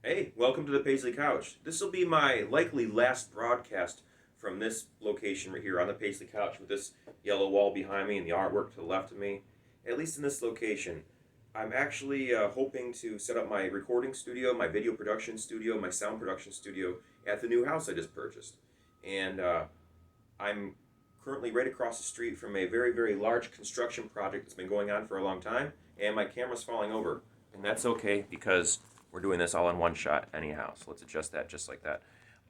Hey, welcome to the Paisley Couch. This will be my likely last broadcast from this location right here on the Paisley Couch with this yellow wall behind me and the artwork to the left of me. At least in this location. I'm actually hoping to set up my recording studio, my video production studio, my sound production studio at the new house I just purchased. And I'm currently right across the street from a very, very large construction project that's been going on for a long time, and my camera's falling over. And that's okay because we're doing this all in one shot anyhow, so let's adjust that just like that.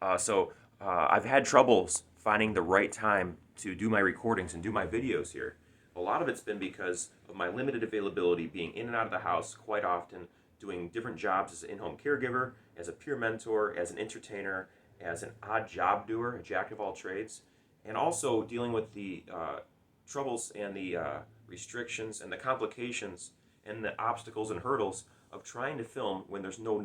I've had troubles finding the right time to do my recordings and do my videos here. A lot of it's been because of my limited availability being in and out of the house quite often, doing different jobs as an in home caregiver, as a peer mentor, as an entertainer, as an odd job doer, a jack of all trades, and also dealing with the troubles and the restrictions and the complications and the obstacles and hurdles of trying to film when there's no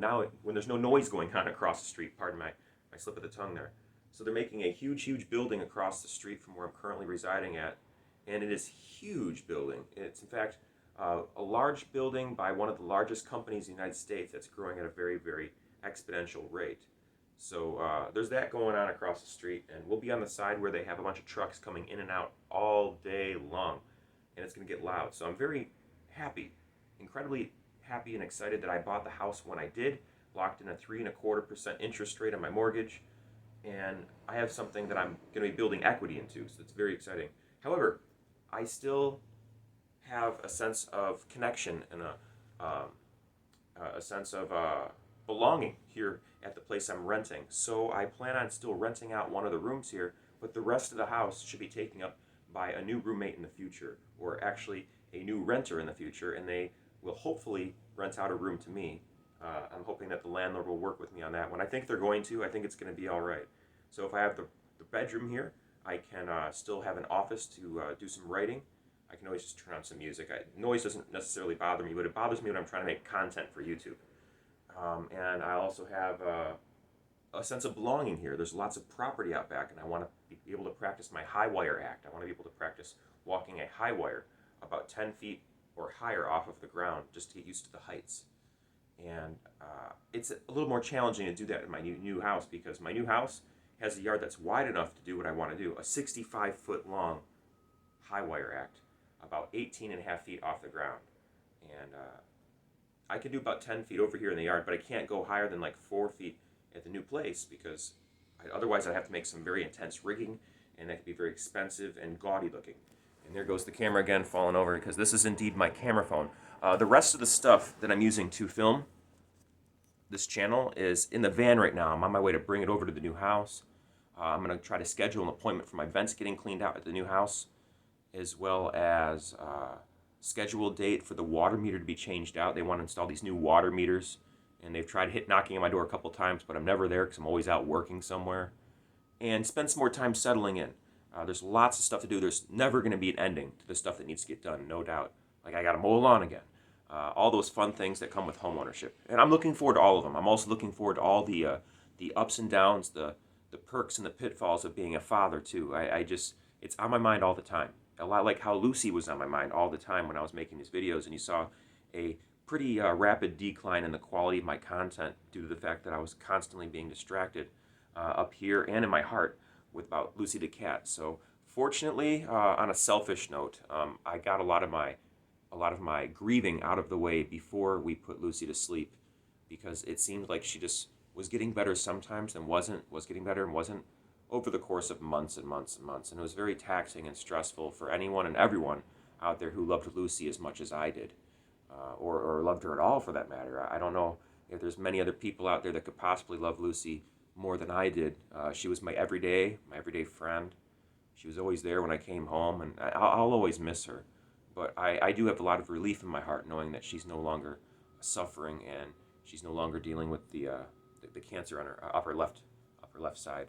noise going on across the street. Pardon my slip of the tongue there. So they're making a huge building across the street from where I'm currently residing at, and it is huge building. It's in fact a large building by one of the largest companies in the United States that's growing at a very exponential rate. So there's that going on across the street, and we'll be on the side where they have a bunch of trucks coming in and out all day long, and it's going to get loud. So I'm very happy, incredibly happy and excited that I bought the house when I did, locked in a 3.25% interest rate on my mortgage, and I have something that I'm going to be building equity into, so it's very exciting. However, I still have a sense of connection and a sense of belonging here at the place I'm renting. So I plan on still renting out one of the rooms here, but the rest of the house should be taken up by a new roommate in the future, or actually a new renter in the future, and they will hopefully rent out a room to me. I'm hoping that the landlord will work with me on that one. I think they're going to. I think it's going to be all right. So if I have the bedroom here, I can still have an office to do some writing. I can always just turn on some music. Noise doesn't necessarily bother me, but it bothers me when I'm trying to make content for YouTube. And I also have a sense of belonging here. There's lots of property out back, and I want to be able to practice my high wire act. I want to be able to practice walking a high wire about 10 feet or higher off of the ground just to get used to the heights. And it's a little more challenging to do that in my new house because my new house has a yard that's wide enough to do what I want to do, a 65-foot long high wire act, about 18 and a half feet off the ground. And I can do about 10 feet over here in the yard, but I can't go higher than like 4 feet at the new place because otherwise I'd have to make some very intense rigging, and that could be very expensive and gaudy looking. And there goes the camera again falling over because this is indeed my camera phone. The rest of the stuff that I'm using to film this channel is in the van right now. I'm on my way to bring it over to the new house. I'm going to try to schedule an appointment for my vents getting cleaned out at the new house, as well as schedule a date for the water meter to be changed out. They want to install these new water meters, and they've tried knocking on my door a couple times, but I'm never there because I'm always out working somewhere. And spend some more time settling in. There's lots of stuff to do. There's never going to be an ending to the stuff that needs to get done, no doubt. Like I got to mow a lawn again. All those fun things that come with homeownership, and I'm looking forward to all of them. I'm also looking forward to all the ups and downs, the perks and the pitfalls of being a father too. I just it's on my mind all the time. A lot like how Lucy was on my mind all the time when I was making these videos, and you saw a pretty rapid decline in the quality of my content due to the fact that I was constantly being distracted up here and in my heart with about Lucy the cat. So fortunately, on a selfish note, I got a lot of my grieving out of the way before we put Lucy to sleep, because it seemed like she just was getting better sometimes and was getting better and wasn't over the course of months and months and months. And it was very taxing and stressful for anyone and everyone out there who loved Lucy as much as I did, or loved her at all for that matter. I don't know if there's many other people out there that could possibly love Lucy more than I did. She was my everyday friend. She was always there when I came home, and I'll always miss her. But I do have a lot of relief in my heart knowing that she's no longer suffering and she's no longer dealing with the cancer on her upper left side.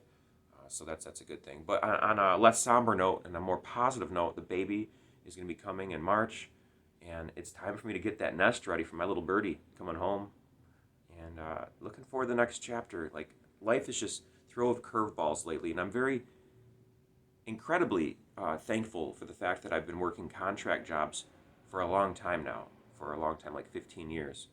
So that's a good thing. But on a less somber note and a more positive note, the baby is going to be coming in March, and it's time for me to get that nest ready for my little birdie coming home. And looking forward to the next chapter. Like life is just throw of curveballs lately, and I'm very incredibly thankful for the fact that I've been working contract jobs for a long time now, for a long time, like 15 years.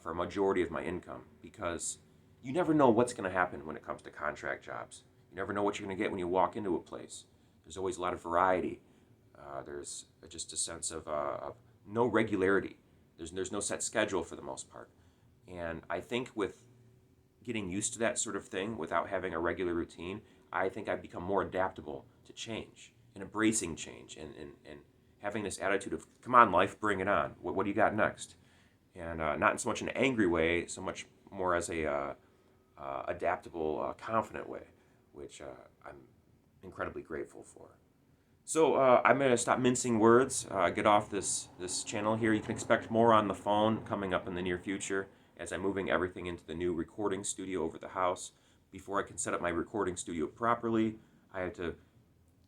for a majority of my income, because you never know what's going to happen when it comes to contract jobs. You never know what you're going to get when you walk into a place. There's always a lot of variety. There's just a sense of no regularity. There's no set schedule for the most part. And I think with getting used to that sort of thing without having a regular routine, I think I've become more adaptable to change and embracing change and having this attitude of, come on, life, bring it on. What do you got next? And not in so much an angry way, so much more as a adaptable, confident way, which I'm incredibly grateful for. So I'm going to stop mincing words, get off this channel here. You can expect more on the phone coming up in the near future as I'm moving everything into the new recording studio over the house. Before I can set up my recording studio properly, I had to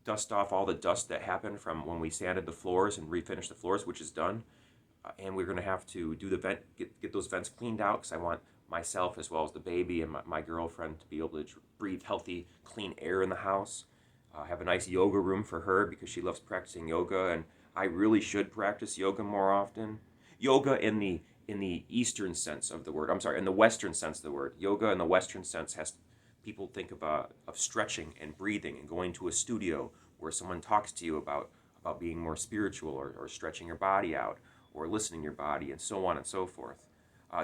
dust off all the dust that happened from when we sanded the floors and refinished the floors, which is done. And we're going to have to do the vent, get those vents cleaned out, because I want myself as well as the baby and my girlfriend to be able to breathe healthy, clean air in the house. Have a nice yoga room for her because she loves practicing yoga, and I really should practice yoga more often. Yoga in the Eastern sense of the word. I'm sorry, in the Western sense of the word. Yoga in the Western sense has people think of stretching and breathing and going to a studio where someone talks to you about being more spiritual or stretching your body out or listening to your body and so on and so forth.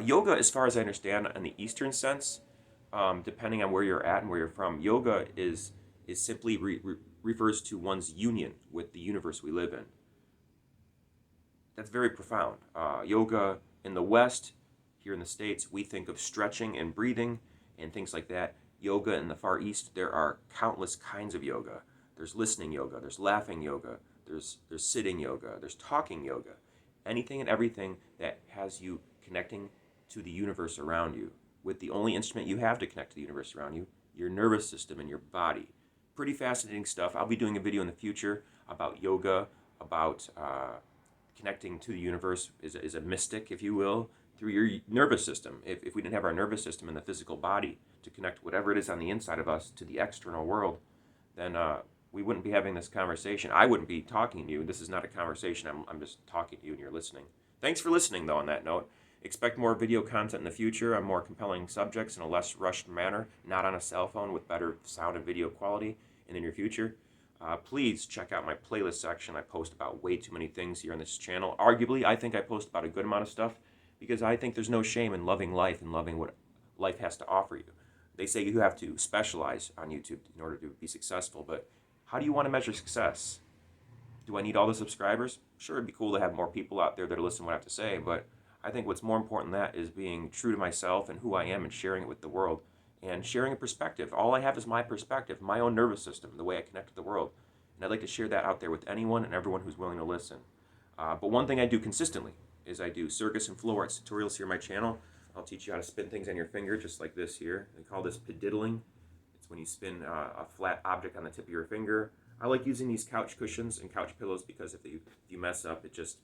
Yoga, as far as I understand, in the Eastern sense, depending on where you're at and where you're from, yoga is simply refers to one's union with the universe we live in. That's very profound. Yoga in the West, here in the States, we think of stretching and breathing and things like that. Yoga in the Far East, there are countless kinds of yoga. There's listening yoga, there's laughing yoga, there's sitting yoga, there's talking yoga. Anything and everything that has you connecting to the universe around you with the only instrument you have to connect to the universe around you, your nervous system and your body. Pretty fascinating stuff. I'll be doing a video in the future about yoga, about connecting to the universe as a mystic, if you will, through your nervous system. If we didn't have our nervous system in the physical body to connect whatever it is on the inside of us to the external world, then we wouldn't be having this conversation. I wouldn't be talking to you. This is not a conversation. I'm just talking to you and you're listening. Thanks for listening, though, on that note. Expect more video content in the future on more compelling subjects in a less rushed manner, not on a cell phone, with better sound and video quality in the near future. Please check out my playlist section. I post about way too many things here on this channel. Arguably, I think I post about a good amount of stuff because I think there's no shame in loving life and loving what life has to offer you. They say you have to specialize on YouTube in order to be successful, but how do you want to measure success? Do I need all the subscribers? Sure, it'd be cool to have more people out there that listen to what I have to say, but I think what's more important than that is being true to myself and who I am and sharing it with the world and sharing a perspective. All I have is my perspective, my own nervous system, the way I connect to the world. And I'd like to share that out there with anyone and everyone who's willing to listen. But one thing I do consistently is I do circus and flow arts tutorials here on my channel. I'll teach you how to spin things on your finger, just like this here. They call this pediddling. It's when you spin a flat object on the tip of your finger. I like using these couch cushions and couch pillows because if you mess up, it just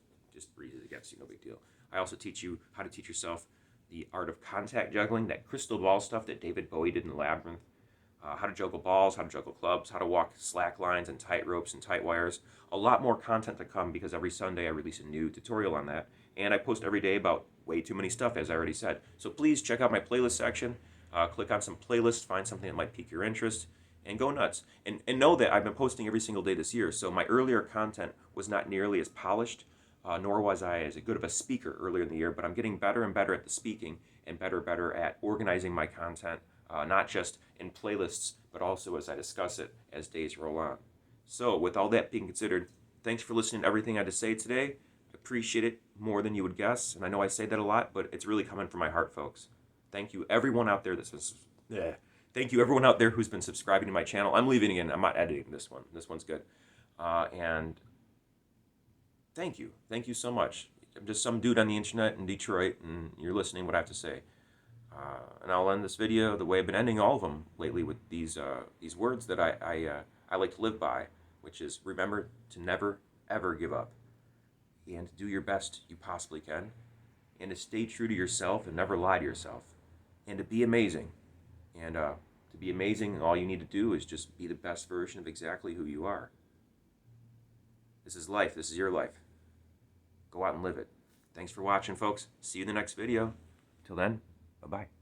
breezes against you, no big deal. I also teach you how to teach yourself the art of contact juggling, that crystal ball stuff that David Bowie did in Labyrinth. How to juggle balls, how to juggle clubs, how to walk slack lines and tight ropes and tight wires. A lot more content to come because every Sunday I release a new tutorial on that. And I post every day about way too many stuff, as I already said. So please check out my playlist section. Click on some playlists, find something that might pique your interest, and go nuts. And know that I've been posting every single day this year, so my earlier content was not nearly as polished, nor was I as good of a speaker earlier in the year, but I'm getting better and better at the speaking and better at organizing my content, not just in playlists, but also as I discuss it as days roll on. So with all that being considered, thanks for listening to everything I had to say today. Appreciate it more than you would guess, and I know I say that a lot, but it's really coming from my heart, folks. Thank you everyone out there Thank you everyone out there who's been subscribing to my channel. I'm leaving again. I'm not editing this one. This one's good. And thank you. Thank you so much. I'm just some dude on the internet in Detroit, and you're listening to what I have to say. And I'll end this video the way I've been ending all of them lately with these words that I like to live by, which is remember to never, ever give up. And to do your best you possibly can. And to stay true to yourself and never lie to yourself. And to be amazing. And to be amazing, all you need to do is just be the best version of exactly who you are. This is life. This is your life. Go out and live it. Thanks for watching, folks. See you in the next video. Till then, bye-bye.